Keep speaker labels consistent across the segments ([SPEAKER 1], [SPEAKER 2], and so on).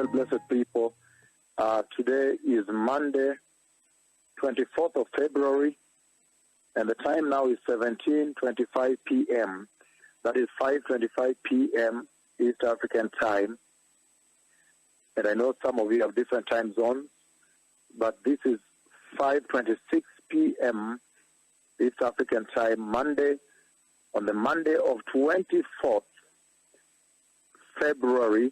[SPEAKER 1] Well, blessed people, today is Monday, 24th of February, and the time now is 17:25 p.m. That is 5:25 p.m. East African time. And I know some of you have different time zones, but this is 5:26 p.m. East African time, Monday, on the Monday of 24th February,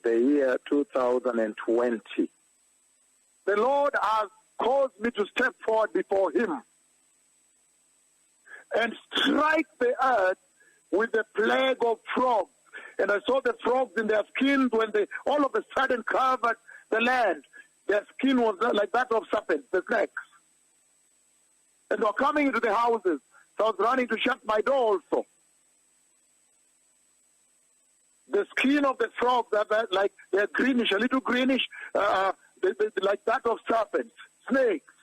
[SPEAKER 1] the year 2020. The Lord has caused me to step forward before Him and strike the earth with the plague of frogs. And I saw the frogs in their skins when they all of a sudden covered the land. Their skin was like that of serpents, the snakes. And they were coming into the houses. So I was running to shut my door also. The skin of the frogs are like they're greenish, a little greenish, like that of serpents, snakes.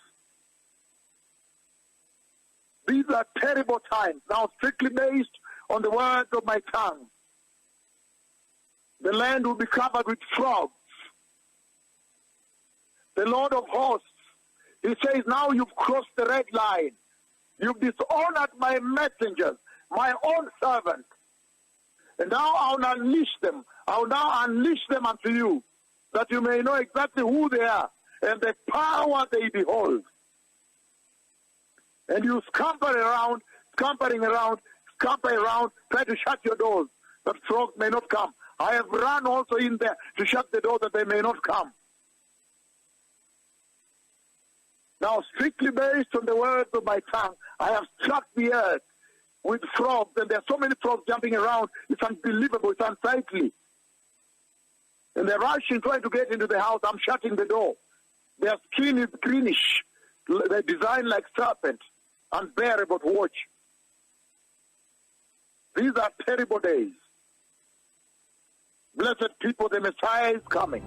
[SPEAKER 1] These are terrible times, now strictly based on the words of my tongue. The land will be covered with frogs. The Lord of hosts, He says, now you've crossed the red line. You've dishonored my messengers, my own servants. And now I'll unleash them. I'll now unleash them unto you, that you may know exactly who they are and the power they behold. And you scampering around, try to shut your doors, that frogs may not come. I have run also in there to shut the door that they may not come. Now, strictly based on the words of my tongue, I have struck the earth with frogs, and there are so many frogs jumping around. It's unbelievable. It's unsightly. And they're rushing, trying to get into the house. I'm shutting the door. Their skin is greenish. They're designed like serpents. Unbearable to watch. These are terrible days. Blessed people, the Messiah is coming.